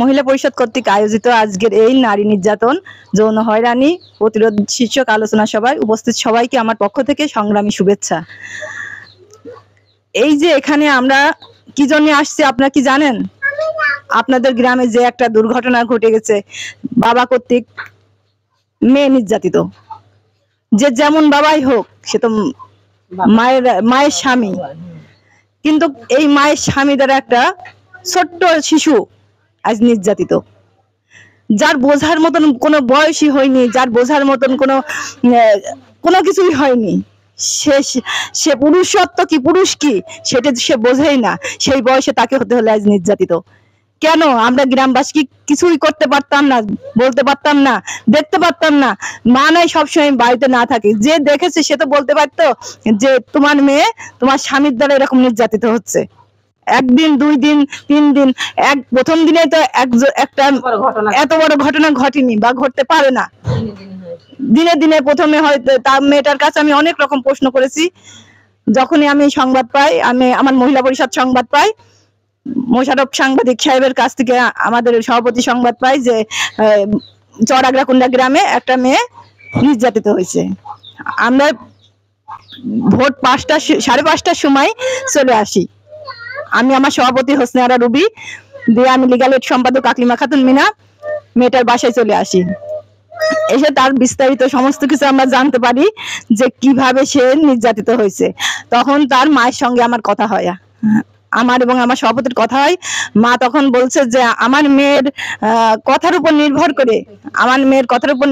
মহিলা পরিষদ কর্তৃক আয়োজিত আজকের এই নারী নির্যাতন যৌন হয়রানি প্রতিরোধ শীর্ষক আলোচনা সভায় উপস্থিত সবাইকে আমার পক্ষ থেকে সংগ্রামী শুভেচ্ছা। এই যে এখানে আমরা কি জন্য আসছি আপনারা কি জানেন? আপনাদের গ্রামে যে একটা দুর্ঘটনা ঘটে গেছে, বাবা কর্তৃক মেয়ে নির্যাতিত, যে যেমন বাবাই হোক সে তো মায়ের স্বামী, কিন্তু এই মায়ের স্বামী দ্বারা একটা ছোট্ট শিশু আজ নির্যাতিত, যার বোঝার মতন কোনো বয়সই হয়নি, যার বোঝার মতন কোনো কিছুই হয়নি, সে পুরুষত্ব কি পুরুষ কি সেটা সে বোঝেই না, সেই বয়সে তাকে হতে হলে আজ নির্যাতিত। কেন আমরা গ্রামবাসী কিছুই করতে পারতাম না, বলতে পারতাম না, দেখতে পারতাম না? মা নাই সবসময় বাড়িতে না থাকে, যে দেখেছে সে তো বলতে পারতো যে তোমার মেয়ে তোমার স্বামীর দ্বারা এরকম নির্যাতিত হচ্ছে। একদিন, 2 দিন, 3 দিন, প্রথম দিনে তো একটা এত বড় ঘটনা ঘটেনি বা ঘটতে পারে না। দিনে দিনে প্রথমে হয়তো তার মেয়েটার কাছে আমি অনেক রকম প্রশ্ন করেছি। যখনই আমি সংবাদ পাই, আমি আমার মহিলা পরিষদ সংবাদ পাই, মোশাররফ সাংবাদিক সাহেবের কাছ থেকে আমাদের সভাপতি সংবাদ পাই যে চড়াগ্রাকুন্ডা গ্রামে একটা মেয়ে নির্যাতিত হয়েছে। আমরা ভোর 5টা 5:30টার সময় চলে আসি। আমি আমার সভাপতি হোসনে আরা রুবি দিয়ে আমি লিগ্যাল এড সম্পাদক আকলিমা খাতুন মিনা মেয়েটার বাসায় চলে আসি। এসে তার বিস্তারিত সমস্ত কিছু আমরা জানতে পারি যে কিভাবে সে নির্যাতিত হয়েছে। তখন তার মায়ের সঙ্গে আমার কথা হয়, আমার এবং আমার সভাপতির কথা হয়। মা তখন বলছে যে আমার মেয়ের কথার উপর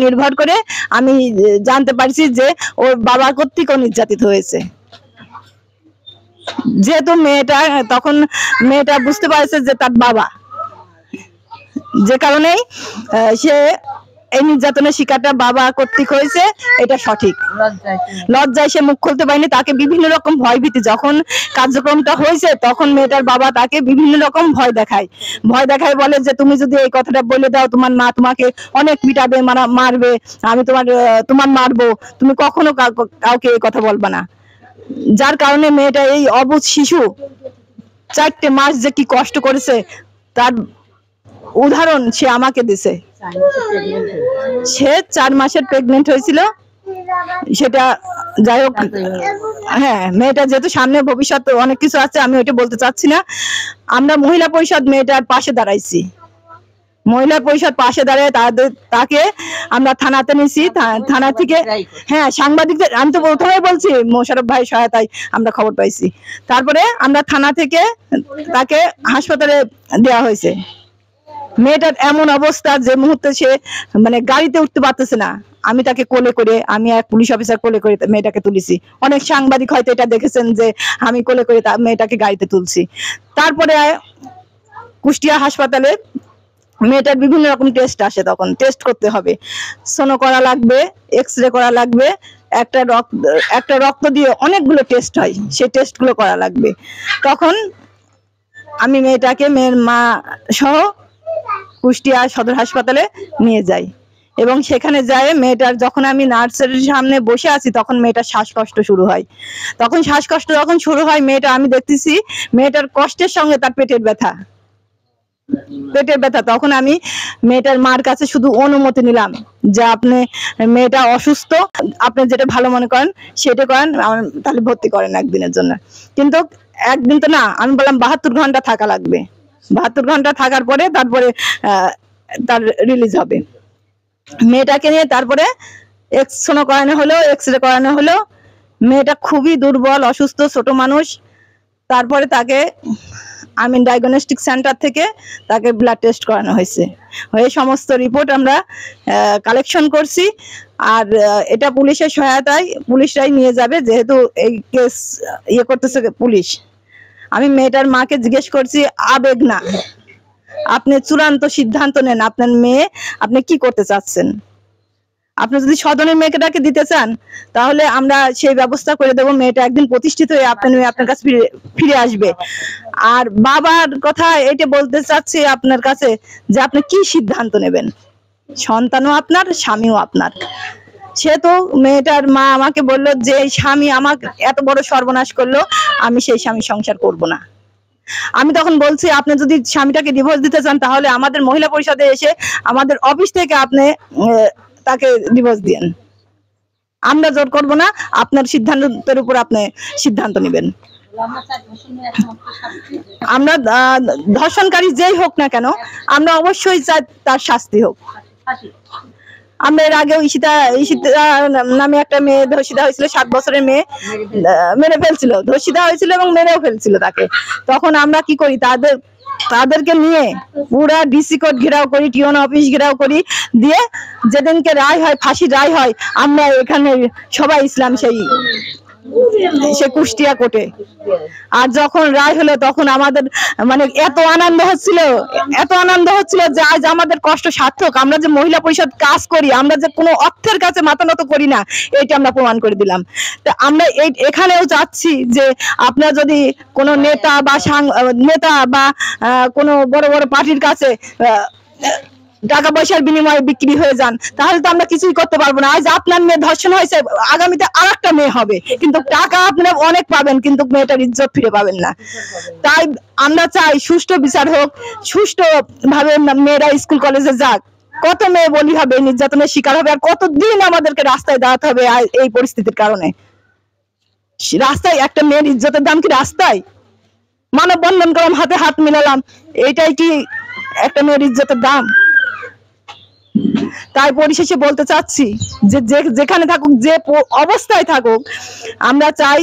নির্ভর করে আমি জানতে পারছি যে ওর বাবা কর্তৃক নির্যাতিত হয়েছে। যেহেতু মেয়েটা বুঝতে পারছে যে তার বাবা, যে কারণেই সে এই নির্যাতনের শিকারটা বাবা কর্তৃক হয়েছে, এটা সঠিক। লজ্জায় সে মুখ খুলতে পারেনি, তাকে বিভিন্ন রকম ভয় ভীতি, যখন কার্যক্রমটা হয়েছে তখন মেয়েটার বাবা তাকে বিভিন্ন রকম ভয় দেখায়, বলে যে তুমি যদি এই কথাটা বলে দাও তোমার মা তোমাকে অনেক পিটাবে, মারবে, আমি তোমার মারবো, তুমি কখনো কাউকে এই কথা বলবা না। যার কারণে মেয়েটা এই অবুঝ শিশু 4টে মাস যে কি কষ্ট করেছে তার উদাহরণ সে আমাকে দিছে। সে 4 মাসের প্রেগনেন্ট হয়েছিল, সেটা যাই হোক। হ্যাঁ, মেয়েটা যেহেতু সামনে ভবিষ্যৎ অনেক কিছু আছে, আমি ওইটা বলতে চাচ্ছি না। আমরা মহিলা পরিষদ মেয়েটার পাশে দাঁড়াইছি, মহিলা পরিষদ পাশে দাঁড়ায় তাকে আমরা থানাতে নিয়েছি। থানা থেকে হ্যাঁ সাংবাদিকদের, আমি তো প্রথমেই বলছি মোশাররফ ভাই সহায়তায় আমরা খবর পাইছি। তারপরে আমরা থানা থেকে তাকে হাসপাতালে দেওয়া হয়েছে। মেয়েটার এমন অবস্থা যে মুহূর্তে সে গাড়িতে উঠতে পারতেছে না, আমি তাকে কোলে করে, আমি এক পুলিশ অফিসার কোলে করে মেয়েটাকে তুলেছি। অনেক সাংবাদিক হয়তো এটা দেখেছেন যে আমি কোলে করে মেয়েটাকে গাড়িতে তুলছি। তারপরে কুষ্টিয়া হাসপাতালে মেয়েটার বিভিন্ন রকম টেস্ট আসে, তখন টেস্ট করতে হবে, সোনো করা লাগবে, এক্সরে করা লাগবে, একটা রক্ত দিয়ে অনেকগুলো টেস্ট হয়, সেই টেস্টগুলো করা লাগবে। তখন আমি মেয়েটাকে মেয়ের মা সহ কুষ্টিয়া সদর হাসপাতালে নিয়ে যাই, এবং সেখানে যায় মেয়েটার যখন আমি নার্সের সামনে বসে আছি তখন মেয়েটার শ্বাসকষ্ট শুরু হয়। মেয়েটা, আমি দেখতেছি মেয়েটার কষ্টের সঙ্গে তার পেটের ব্যথা। তখন আমি মেয়েটার মার কাছে শুধু অনুমতি নিলাম যে আপনি মেয়েটা অসুস্থ, আপনি যেটা ভালো মনে করেন সেটা করেন, তাহলে ভর্তি করেন একদিনের জন্য। কিন্তু একদিন তো না, আমি বললাম 72 ঘন্টা থাকা লাগবে। 72 ঘন্টা থাকার পরে তারপরে তার রিলিজ হবে। মেয়েটাকে নিয়ে তারপরে সোনো করানো হলো, এক্সরে করানো হলো। মেয়েটা খুবই দুর্বল, অসুস্থ, ছোট মানুষ। তারপরে তাকে আমিন ডায়াগনস্টিক সেন্টার থেকে তাকে ব্লাড টেস্ট করানো হয়েছে। সমস্ত রিপোর্ট আমরা কালেকশন করছি, আর এটা পুলিশের সহায়তায় পুলিশরাই নিয়ে যাবে, যেহেতু এই কেস করতেছে পুলিশ। আমি মেয়েটার মাকে জিজ্ঞেস করছি, আবেগ না, আপনি চূড়ান্ত সিদ্ধান্ত নেন, আপনার মেয়ে আপনি কি করতে চাচ্ছেন। আপনি যদি সদনের মেয়েটাকে দিতে চান তাহলে আমরা সেই ব্যবস্থা করে দেবো, মেয়েটা একদিন প্রতিষ্ঠিত হয়ে আপনার কাছে ফিরে আসবে। আর বাবার কথা এটা বলতে চাচ্ছি আপনার কাছে যে আপনি কি সিদ্ধান্ত নেবেন, সন্তানও আপনার, স্বামীও আপনার। সে তো মেয়েটার মা আমাকে বললো যে স্বামী আমাকে এত বড় সর্বনাশ করলো, আমি সেই স্বামী সংসার করব না। আমি তখন বলছি আপনি যদি স্বামীটাকে ডিভোর্স দিতে চান তাহলে আমাদের মহিলা পরিষদে এসে আমাদের অফিস থেকে আপনি তাকে ডিভোর্স দিন, আমরা জোর করব না, আপনার সিদ্ধান্তের উপর আপনি সিদ্ধান্ত নেবেন। আমরা ধর্ষণকারী যেই হোক না কেন আমরা অবশ্যই চাই তার শাস্তি হোক। আমরা এর আগেও ঈশিতা নামে একটা মেয়ে ধর্ষিতা হয়েছিল, 7 বছরের মেয়ে মেরে ফেলছিল, ধর্ষিতা হয়েছিল এবং মেরেও ফেলছিল তাকে। তখন আমরা কি করি, তাদেরকে নিয়ে পুরা ডিসি কোর্ট ঘেরাও করি, টিওন অফিস ঘেরাও করি, দিয়ে যেদিনকে রায় হয়, ফাঁসির রায় হয়, আমরা এখানে সবাই ইসলাম সে কুষ্টিয়া কোর্টে। আর যখন রায় হলো তখন আমাদের মানে এত আনন্দ হচ্ছিল যে আজ আমাদের কষ্ট সার্থক। আমরা যে মহিলা পরিষদ কাজ করি, আমরা যে কোনো অর্থের কাছে মাথা নত করি না, এইটা আমরা প্রমাণ করে দিলাম। তো আমরা এখানেও চাচ্ছি যে আপনারা যদি কোনো নেতা বা কোনো বড় বড় পার্টির কাছে টাকা পয়সার বিনিময়ে বিক্রি হয়ে যান, তাহলে তো আমরা কিছুই করতে পারবো না। আজ আপনার মেয়ে ধর্ষণ হয়েছে, আগামীতে আরেকটা মেয়ে হবে, কিন্তু টাকা আপনারা অনেক পাবেন, কিন্তু মেয়েটার ইজ্জত ফিরে পাবেন না। তাই আমরা চাই সুষ্ঠু বিচার হোক, সুষ্ঠু ভাবে মেয়েরা স্কুল কলেজে যাক। কত মেয়ে বলি হবে, নির্যাতনের শিকার হবে, আর কতদিন আমাদেরকে রাস্তায় দাঁড়াতে হবে এই পরিস্থিতির কারণে। রাস্তায় একটা মেয়ের ইজ্জতের দাম কি রাস্তায়? মানববন্ধন করলাম, হাতে হাত মিলালাম, এটাই কি একটা মেয়ের ইজ্জতের দাম? তাই পরিশেষে বলতে চাচ্ছি যে যেখানে থাকুক, যে অবস্থায় থাকুক, আমরা চাই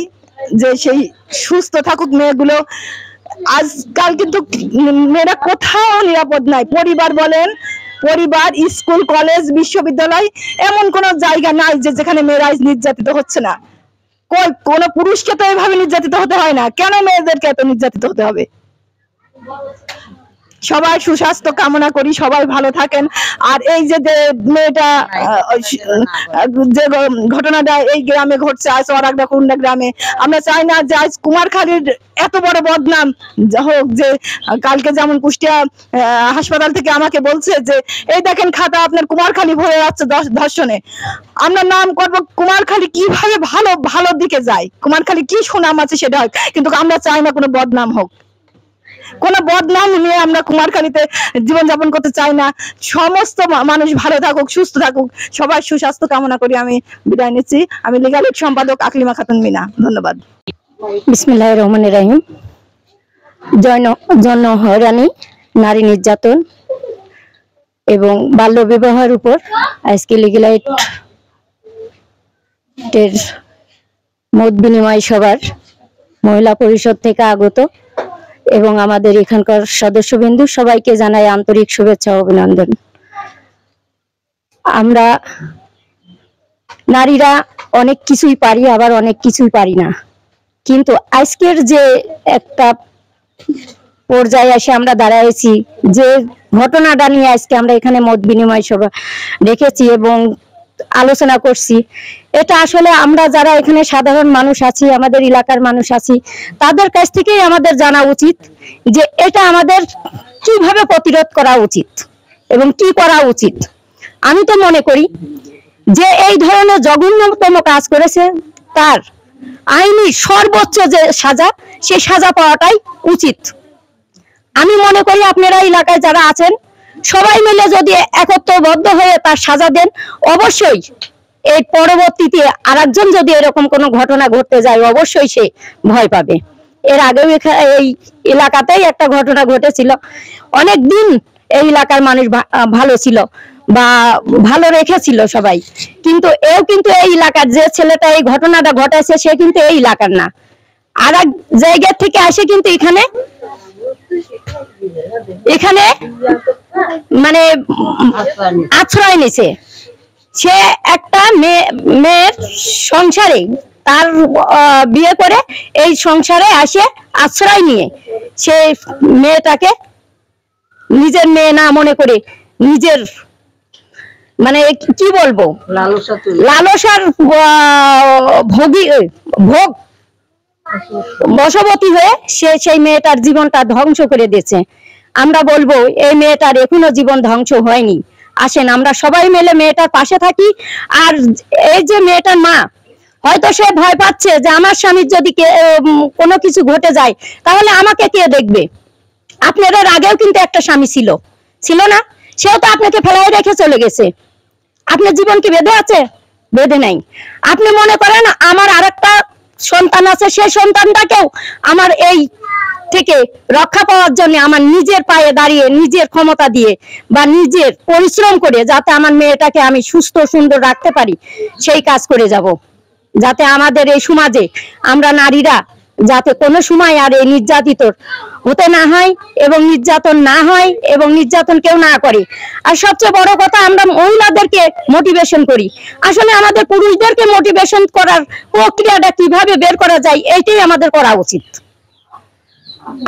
যে সেই সুস্থ থাকুক মেয়েগুলো। আজকাল কিন্তু মেয়েরা কোথাও নিরাপদ নাই। পরিবার বলেন, পরিবার, স্কুল, কলেজ, বিশ্ববিদ্যালয়, এমন কোন জায়গা নাই যে যেখানে মেয়েরা নির্যাতিত হচ্ছে না। কোন পুরুষকে তো এভাবে নির্যাতিত হতে হয় না, কেন মেয়েদেরকে এত নির্যাতিত হতে হবে? সবাই সুস্বাস্থ্য কামনা করি, সবাই ভালো থাকেন। আর এই যে মেয়েটা যে ঘটনাটা এই গ্রামে ঘটছে, আজ কুন্ডা গ্রামে, আমরা চাই না যে আজ কুমারখালীর এত বড় বদনাম হোক। যে কালকে যেমন কুষ্টিয়া হাসপাতাল থেকে আমাকে বলছে যে এই দেখেন খাতা, আপনার কুমারখালী ভরে যাচ্ছে ধর্ষণে। আমরা নাম করবো কুমারখালী কিভাবে ভালো দিকে যায়, কুমারখালী কি সুনাম আছে সেটা হয়, কিন্তু আমরা চাই না কোনো বদনাম হোক। কোন বদনাম নিয়ে আমরা কুমারখালীতে জীবনযাপন করতে চাই না। সমস্ত মানুষ ভালো থাকুক, সুস্থ থাকুক, সবাই সুস্বাস্থ্য কামনা করি আমি বিদায় নিচ্ছি। আমি লিগ্যাল এইড সম্পাদক আকলিমা খাতুন মিনা। ধন্যবাদ। বিসমিল্লাহির রহমানির রহিম। যৌন হয়রানি, নারী নির্যাতন এবং বাল্য বিবাহের উপর আজকে লিগ্যাল এইডের মত বিনিময় সভার মহিলা পরিষদ থেকে আগত এবং আমাদের এখানকার সদস্যবৃন্দু সবাইকে জানাই আন্তরিক শুভেচ্ছা ও অভিনন্দন। আমরা নারীরা অনেক কিছুই পারি, আবার অনেক কিছুই পারি না, কিন্তু আজকের যে একটা পর্যায়ে এসে আমরা দাঁড়াইছি, যে ঘটনাটা নিয়ে আজকে আমরা এখানে মত বিনিময় সভা রেখেছি এবং আলোচনা করছি, এটা আসলে আমরা যারা এখানে সাধারণ মানুষ আছি, আমাদের এলাকার মানুষ আছি, তাদের কাছ থেকেই আমাদের জানা উচিত যে এটা আমাদের কিভাবে প্রতিরোধ করা উচিত এবং কি করা উচিত। আমি তো মনে করি যে এই ধরনের জঘন্যতম কাজ করেছে তার আইনি সর্বোচ্চ যে সাজা, সেই সাজা পাওয়াটাই উচিত। আমি মনে করি আপনারা এলাকায় যারা আছেন সবাই মিলে যদি একত্রবদ্ধ হয়ে তার সাজা দেন, অবশ্যই এই পরবর্তীতে আরেকজন যদি এরকম কোনো ঘটনা ঘটতে যায় অবশ্যই সে ভয় পাবে। এর আগেও এই এলাকাতেই একটা ঘটনা ঘটেছিল, অনেক দিন এই এলাকার মানুষ ভালো ছিল বা ভালো রেখেছিল সবাই, কিন্তু এই এলাকার যে ছেলেটা এই ঘটনাটা ঘটাইছে সে কিন্তু এই এলাকার না, আর এক জায়গা থেকে আসে কিন্তু এখানে মানে আশ্রয় নিছে। সে একটা মেয়ের সংসারে, তার বিয়ে করে এই সংসারে আসে আশ্রয় নিয়ে সে মেয়েটাকে নিজের মেয়ে না মনে করে নিজের মানে কি বলবো লালসার ভোগ বশবর্তী হয়ে সে সেই মেয়েটার জীবনটা ধ্বংস করে দিয়েছে। আমরা বলবো এই মেয়েটার এখনো জীবন ধ্বংস হয়নি। আসেন আমরা সবাই মিলে মেয়েটার পাশে থাকি। আর এই যে মেয়েটার মা, হয়তো সে ভয় পাচ্ছে যে আমার স্বামীর যদি কোনো কিছু ঘটে যায় তাহলে আমাকে কে দেখবে। আপনার এর আগেও কিন্তু একটা স্বামী ছিল না? সেও তো আপনাকে ফেলাই রেখে চলে গেছে। আপনার জীবন কি বেঁধে আছে? বেঁধে নাই। আপনি মনে করেন আমার আরেকটা সন্তান আছে, সেই সন্তানটাকেও আমার এই থেকে রক্ষা পাওয়ার জন্য আমার নিজের পায়ে দাঁড়িয়ে, নিজের ক্ষমতা দিয়ে বা নিজের পরিশ্রম করে যাতে আমার মেয়েটাকে আমি সুস্থ সুন্দর রাখতে পারি, সেই কাজ করে যাব। যাতে আমাদের এই সমাজে আমরা নারীরা যাতে কোনো সময় আর এই নির্যাতিত হতে না হয় এবং নির্যাতন না হয় এবং নির্যাতন কেউ না করে। আর সবচেয়ে বড় কথা, আমরা মহিলাদেরকে মোটিভেশন করি। আসলে আমাদের পুরুষদেরকে মোটিভেশন করার প্রক্রিয়াটা কিভাবে বের করা যায়, এইটাই আমাদের করা উচিত।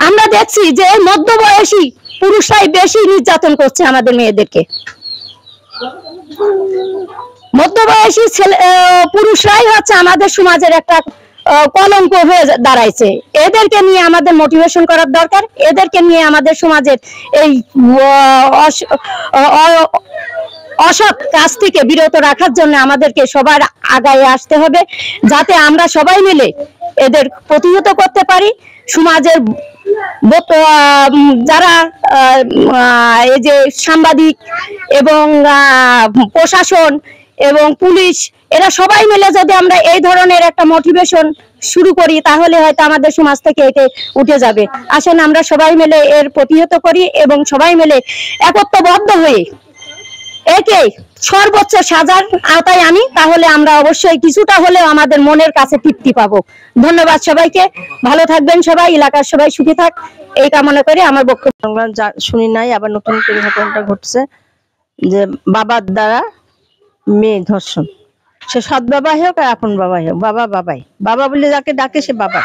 আমরা দেখছি যে মধ্যবয়সী পুরুষরাই বেশি নির্যাতন করছে আমাদের মেয়েদেরকে। মধ্যবয়সী পুরুষরাই হচ্ছে আমাদের সমাজের একটা কলঙ্ক হয়ে দাঁড়াইছে। এদেরকে নিয়ে আমাদের মোটিভেশন করার দরকার। এদেরকে নিয়ে আমাদের সমাজের এই অসৎ কাজ থেকে বিরত রাখার জন্য আমাদেরকে সবার আগায় আসতে হবে, যাতে আমরা সবাই মিলে এদের প্রতিহত করতে পারি। সমাজের যারা এই যে সাংবাদিক এবং প্রশাসন এবং পুলিশ, এরা সবাই মিলে যদি আমরা এই ধরনের একটা মোটিভেশন শুরু করি তাহলে হয়তো আমাদের সমাজ থেকে এটা উঠে যাবে। আসেন আমরা সবাই মিলে এর প্রতিহত করি এবং সবাই মিলে একত্রবদ্ধ হয়ে একে সর্বোচ্চ সাজার আওতায় আনি, তাহলে আমরা অবশ্যই কিছুটা হলেও আমাদের মনের কাছে তৃপ্তি পাবো। ধন্যবাদ সবাইকে। ভালো থাকবেন সবাই, এলাকার সবাই সুখী থাক, এই কামনা করে আমার বক্তব্য। শুনি নাই, আবার নতুন করে ঘটনাটা ঘটছে যে বাবার দ্বারা মেয়ে ধর্ষণ। সে সৎ বাবা হোক আর আপন বাবা হোক, বাবাই বাবা বলে যাকে ডাকে সে বাবা।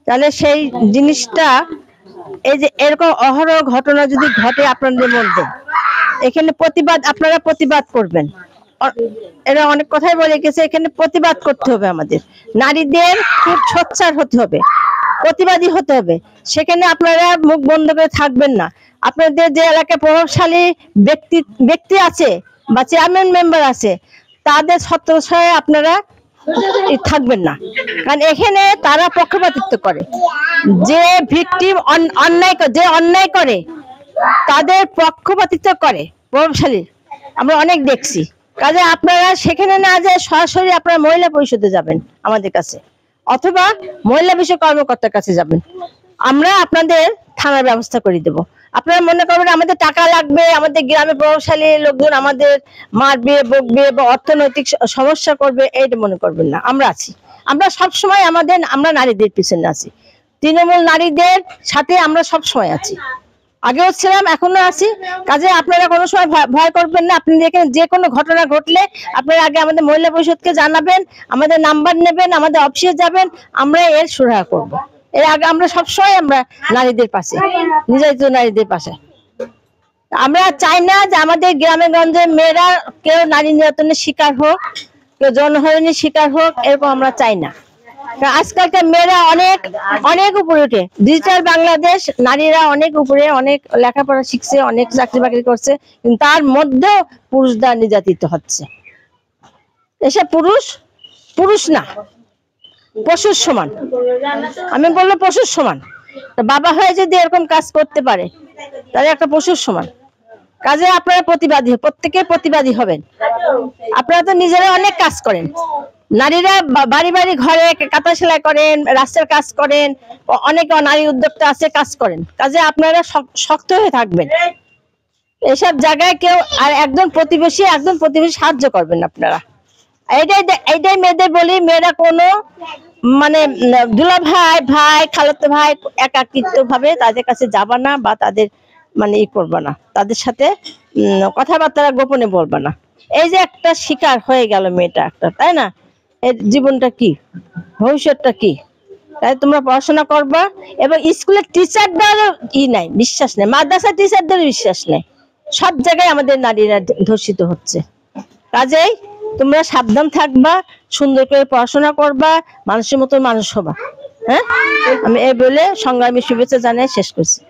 তাহলে সেই জিনিসটা, এই যে এরকম অহরহ ঘটনা যদি ঘটে আপনাদের মধ্যে, এখানে আপনারা প্রতিবাদ করবেন। এরা অনেক কথাই বলে গেছে, এখানে প্রতিবাদ করতে হবে। আমাদের নারীদের খুব সোচ্চার হতে হবে, প্রতিবাদী হতে হবে। সেখানে আপনারা মুখ বন্ধ করে থাকবেন না। আপনাদের যে এলাকায় প্রভাবশালী ব্যক্তি আছে বা চেয়ারম্যান মেম্বার আছে, তাদের ছত্রছায়ায় আপনারা থাকবেন না। কারণ এখানে তারা পক্ষপাতিত্ব করে। যে ভিকটিম অন্যায় করে তাদের পক্ষপাতিত্ব করে প্রভাবশালী, আমরা অনেক দেখছি। কাজে আপনারা সেখানে না যায় সরাসরি আপনারা মহিলা পরিষদে যাবেন আমাদের কাছে, অথবা মহিলা বিষয় কর্মকর্তার কাছে যাবেন। আমরা আপনাদের থানার ব্যবস্থা করে দেব। আপনারা মনে করবেন আমাদের টাকা লাগবে, আমাদের গ্রামে প্রভাবশালী লোকজন আমাদের মারবে, বকবে বা অর্থনৈতিক সমস্যা করবে, এইটা মনে করবেন না। আমরা আছি, আমরা সবসময় আমরা নারীদের পিছনে আছি। তৃণমূল নারীদের সাথে আমরা সবসময় আছি, আগেও ছিলাম, এখনো আছি। কাজে আপনারা কোনো সময় ভয় করবেন না। আপনি দেখেন যে কোনো ঘটনা ঘটলে আপনারা আগে আমাদের মহিলা পরিষদকে জানাবেন, আমাদের নাম্বার নেবেন, আমাদের অফিসে যাবেন, আমরা এর সুরাহা করব। এর আগে আমরা সবসময় আমরা নারীদের পাশে, নির্যাতিত নারীদের পাশে। আমরা চাই না যে আমাদের গ্রামে গঞ্জে মেয়েরা কেউ নারী নির্যাতনের শিকার হোক, কেউ যৌনহরণের শিকার হোক, এরকম আমরা চাই না। আজকালকার মেয়েরা অনেক উপরে উঠে, ডিজিটাল বাংলাদেশ, নারীরা অনেক উপরে, অনেক লেখাপড়া শিখছে, অনেক চাকরি বাকরি করছে, কিন্তু তার মধ্যেও পুরুষরা নির্যাতিত হচ্ছে। এসব পুরুষ না, পশুর সমান। আমি বলবো পশুর সমান। বাবা হয়ে যদি এরকম কাজ করতে পারে তাহলে একটা পশুর সমান। কাজে আপনারা প্রত্যেকে প্রতিবাদী হবেন। আপনারা তো নিজেরা অনেক কাজ করেন, নারীরা বাড়ি বাড়ি ঘরে কাঁথা সেলাই করেন, রাস্তার কাজ করেন, অনেক নারী উদ্যোক্তা আছে, কাজ করেন। কাজে আপনারা শক্ত হয়ে থাকবেন। এসব জায়গায় কেউ আর একজন প্রতিবেশী সাহায্য করবেন আপনারা। এইটাই মেয়েদের বলি, মেয়েরা কোনো মানে দুলা ভাই খালাতো ভাই একাকিত্ব ভাবে তাদের কাছে যাবা না, বা তাদের মানে করবা না, তাদের সাথে কথাবার্তা গোপনে বলবা না। এই যে একটা শিকার হয়ে গেল মেয়েটা একটা, তাই না? এর জীবনটা কি, ভবিষ্যৎটা কি? তাই তোমরা পড়াশোনা করবা। এবং স্কুলের টিচারদেরও নাই, বিশ্বাস নেই, মাদ্রাসা টিচারদেরও বিশ্বাস নেই। সব জায়গায় আমাদের নারীরা ধর্ষিত হচ্ছে। কাজেই তোমরা সাবধান থাকবা, সুন্দর করে পড়াশোনা করবা, মানুষের মতো মানুষ হবা। হ্যাঁ, আমি এই বলে সংগ্রামী শুভেচ্ছা জানিয়ে শেষ করছি।